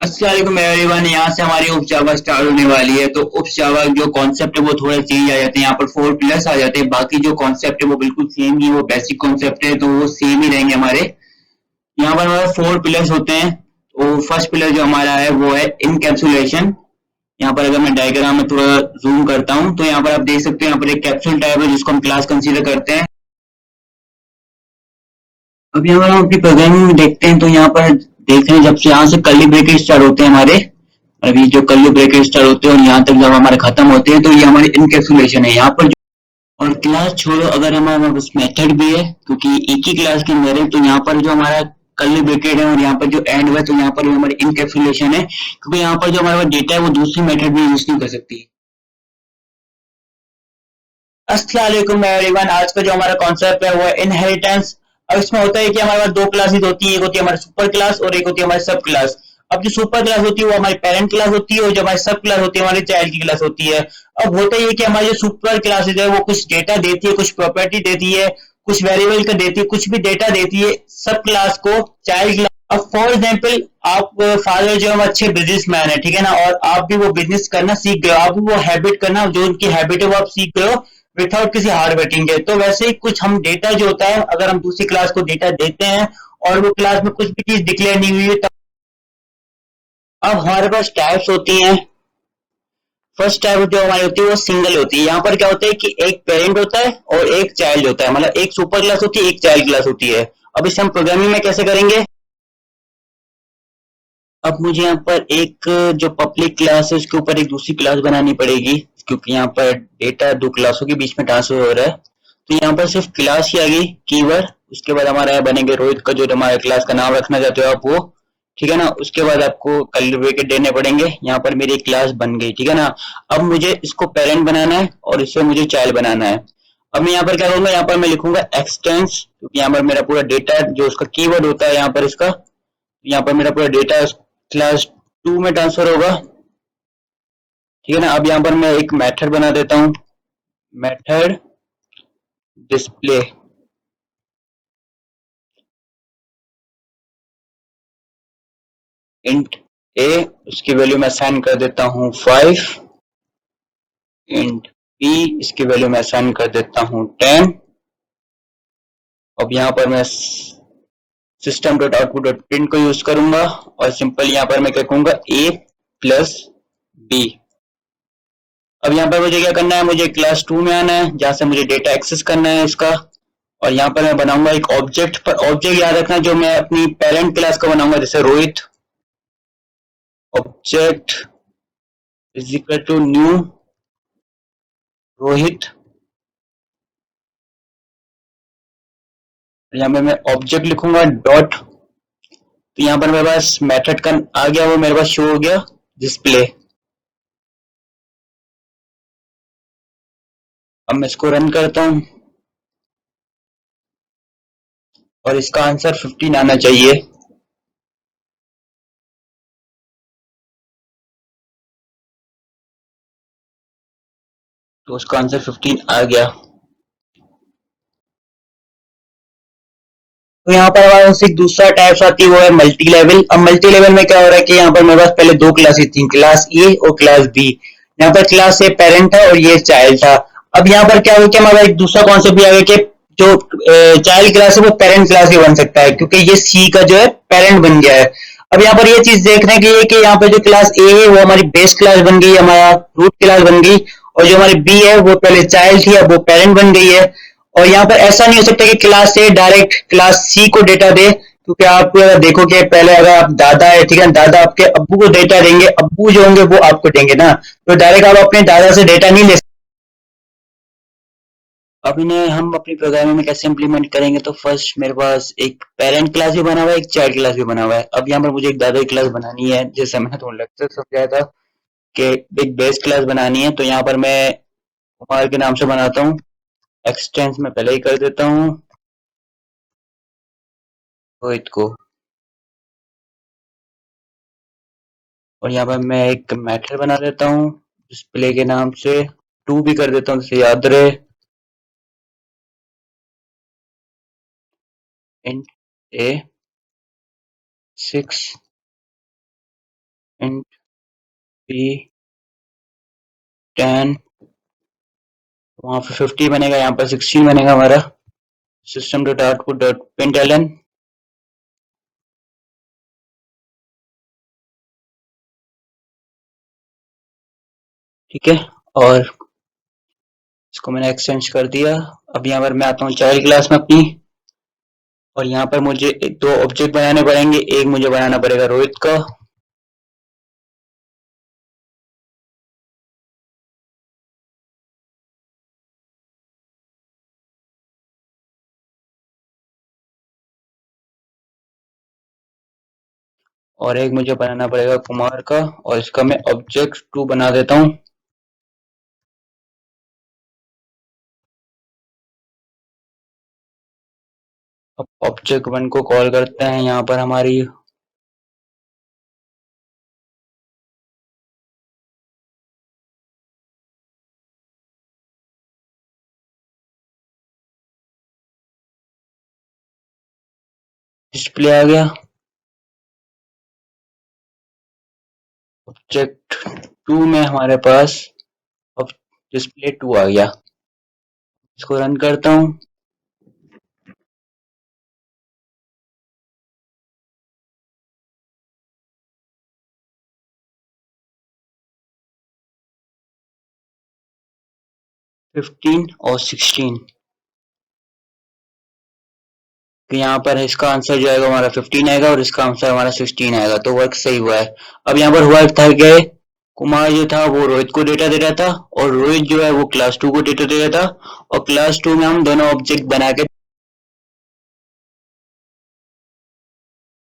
अस्सलाम वालेकुम एवरीवन। यहाँ से हमारी उप जावा स्टार्ट होने वाली है। तो उप जावा जो कॉन्सेप्ट है वो थोड़ा चेंज आ जाते हैं। यहाँ पर 4 पिलर्स आ जाते हैं, बाकी जो कॉन्सेप्ट है वो बिल्कुल सेम ही, वो बेसिक कॉन्सेप्ट है तो वो सेम ही रहेंगे हमारे। यहाँ पर हमारे 4 पिलर्स होते हैं। तो फर्स्ट पिलर जो हमारा है वो है इनकैप्सुलेशन। यहाँ पर अगर मैं डायग्राम में थोड़ा जूम करता हूँ तो यहाँ पर आप देख सकते हो, यहाँ पर एक कैप्सूल टाइप है जिसको हम क्लास कंसीडर करते हैं। अब यहाँ पर हम अपनी प्रोग्रामिंग में देखते हैं तो यहाँ पर देख रहे हैं, जब से यहाँ से कर्ली ब्रैकेट स्टार्ट होते हैं हमारे, अभी जो कर्ली ब्रैकेट स्टार्ट होते हैं और यहाँ तक जब हमारे खत्म होते हैं तो ये हमारी इनकैप्सुलेशन है यहाँ पर। और क्लास छोड़ो, अगर हमारे पास मेथड भी है क्योंकि एक ही क्लास के अंदर है, तो यहाँ पर जो हमारा कर्ली ब्रैकेट है और यहाँ पर जो एंड है तो यहाँ पर भी हमारी इनकैप्सुलेशन है, क्योंकि यहाँ पर जो हमारे पास डेटा है वो दूसरी मेथड भी यूज नहीं कर सकती। अस्सलाम वालेकुम एवरीवन। आज का जो हमारा कॉन्सेप्ट है वो है इनहेरिटेंस। अब इसमें होता है कि हमारे पास दो क्लासेस होती है, एक होती है हमारी सुपर क्लास और एक होती है हमारी सब क्लास। अब जो सुपर क्लास होती है वो हमारी पेरेंट क्लास होती है और जो हमारी सब क्लास होती है हमारी चाइल्ड की क्लास होती है। अब होता ये कि हमारी जो सुपर क्लासेज है वो कुछ डेटा देती है, कुछ प्रॉपर्टी देती है, कुछ वेरिएबल का देती है, कुछ भी डेटा देती है सब क्लास को चाइल्ड क्लास। अब फॉर एग्जाम्पल आप फादर जो है अच्छे बिजनेसमैन है, ठीक है ना, और आप भी वो बिजनेस करना सीख गए हो, आप भी वो हैबिट करना जो उनकी हैबिट है वो आप सीख गए हो विथआउट किसी हार्ड वर्किंग के। तो वैसे ही कुछ हम डेटा जो होता है, अगर हम दूसरी क्लास को डेटा देते हैं और वो क्लास में कुछ भी चीज डिक्लेयर नहीं हुई है, तब अब हमारे पास टाइप्स होती हैं। फर्स्ट टाइप जो हमारी होती है वो सिंगल होती है। यहाँ पर क्या होता है कि एक पेरेंट होता है और एक चाइल्ड होता है, मतलब एक सुपर क्लास होती है, एक चाइल्ड क्लास होती है। अब इसे हम प्रोग्रामिंग में कैसे करेंगे? अब मुझे यहाँ पर एक जो पब्लिक क्लास है उसके ऊपर एक दूसरी क्लास बनानी पड़ेगी, क्योंकि यहाँ पर डेटा दो क्लासों के बीच में ट्रांसफर हो रहा है। तो यहाँ पर सिर्फ क्लास ही आ गई कीवर्ड, उसके बाद हमारा यहाँ बनेंगे रोहित का जो हमारे क्लास का नाम रखना चाहते हो आप वो, ठीक है ना। उसके बाद आपको कर्ली ब्रैकेट देने पड़ेंगे। यहाँ पर मेरी एक क्लास बन गई, ठीक है ना। अब मुझे इसको पेरेंट बनाना है और इससे मुझे चाइल्ड बनाना है। अब मैं यहाँ पर क्या करूंगा, यहाँ पर मैं लिखूंगा एक्सटेंस, क्योंकि यहाँ पर मेरा पूरा डेटा जो उसका कीवर्ड होता है यहाँ पर इसका, यहाँ पर मेरा पूरा डेटा क्लास 2 में ट्रांसफर होगा, ठीक है ना। अब यहाँ पर मैं एक मेथड बना देता हूँ, मेथड डिस्प्ले इंट ए, उसकी वैल्यू मैं असाइन कर देता हूँ 5। इंट बी, इसकी वैल्यू मैं असाइन कर देता हूँ 10। अब यहाँ पर मैं system dot output dot print को यूज करूंगा और सिंपल यहाँ पर मैं क्या कहूंगा, ए प्लस बी। अब यहाँ पर मुझे क्या करना है, मुझे क्लास 2 में आना है जहां से मुझे डेटा एक्सेस करना है इसका। और यहाँ पर मैं बनाऊंगा एक ऑब्जेक्ट, पर ऑब्जेक्ट याद रखना जो मैं अपनी पेरेंट क्लास का बनाऊंगा, जैसे Rohit object is equal to new Rohit. यहाँ पे मैं ऑब्जेक्ट लिखूंगा डॉट, तो यहाँ पर मेरे पास मेथड का आ गया, वो मेरे पास शो हो गया डिस्प्ले। अब मैं इसको रन करता हूँ और इसका आंसर 15 आना चाहिए। तो उसका आंसर 15 आ गया। तो यहाँ पर हमारे पास एक दूसरा टाइप्स आती है वो है मल्टी लेवल। अब मल्टी लेवल में क्या हो रहा है कि यहाँ पर मेरे पास पहले दो क्लासेस थी, क्लास ए और क्लास बी। यहाँ पर क्लास ए पेरेंट था और ये चाइल्ड था। अब यहाँ पर क्या हो गया, हमारा एक दूसरा कॉन्सेप्ट भी आ गया कि जो चाइल्ड क्लास है वो पेरेंट क्लास भी बन सकता है, क्योंकि ये सी का जो है पेरेंट बन गया है। अब यहाँ पर ये चीज देखने की है कि यहाँ पर जो क्लास ए है वो हमारी बेस क्लास बन गई, हमारा रूट क्लास बन गई, और जो हमारी बी है वो पहले चाइल्ड थी अब वो पेरेंट बन गई है। और यहाँ पर ऐसा नहीं हो सकता कि class A direct class C को डेटा दे, क्योंकि आप अगर देखो कि पहले अगर आप दादा है, ठीक है, दादा आपके अब्बू को डेटा देंगे, अब्बू जो होंगे वो आपको देंगे ना, तो डायरेक्ट आप अपने दादा से डेटा नहीं ले सकते। अब इन्हें हम अपनी प्रोग्रामिंग में कैसे इंप्लीमेंट करेंगे, तो फर्स्ट मेरे पास एक पेरेंट क्लास भी बना हुआ है, एक चाइल्ड क्लास भी बना हुआ है। अब यहाँ पर मुझे एक दादा की क्लास बनानी है, जैसे मैंने तो लेक्चर समझाया था कि एक बेस क्लास बनानी है। तो यहाँ पर मैं कुमार के नाम से बनाता हूँ, एक्सटेंस में पहले ही कर देता हूँ रोहित को। और यहाँ पर मैं एक मेथड बना देता हूँ डिस्प्ले के नाम से, 2 भी कर देता हूँ जिससे याद रहे। इंट ए 6 इंट p 10, वहां पे 50 बनेगा, यहाँ पर 16 बनेगा हमारा। System dot output dot println, ठीक है, और इसको मैंने एक्सचेंज कर दिया। अब यहाँ पर मैं आता हूँ चाइल्ड क्लास में अपनी, और यहाँ पर मुझे दो ऑब्जेक्ट बनाने पड़ेंगे। एक मुझे बनाना पड़ेगा रोहित का, और एक मुझे बनाना पड़ेगा कुमार का, और इसका मैं ऑब्जेक्ट 2 बना देता हूँ। अब ऑब्जेक्ट 1 को कॉल करते हैं यहाँ पर हमारी, डिस्प्ले आ गया। ऑब्जेक्ट 2 में हमारे पास अब डिस्प्ले 2 आ गया। इसको रन करता हूँ। फिफ्टीन और 16, तो यहाँ पर इसका आंसर जो आएगा हमारा 15 आएगा, और इसका आंसर हमारा 16 आएगा, तो वर्क सही हुआ है। अब यहाँ पर हुआ था क्या, कुमार जो था वो रोहित को डेटा दे रहा था, और रोहित जो है वो क्लास 2 को डेटा दे रहा था, और क्लास 2 में हम दोनों ऑब्जेक्ट बना के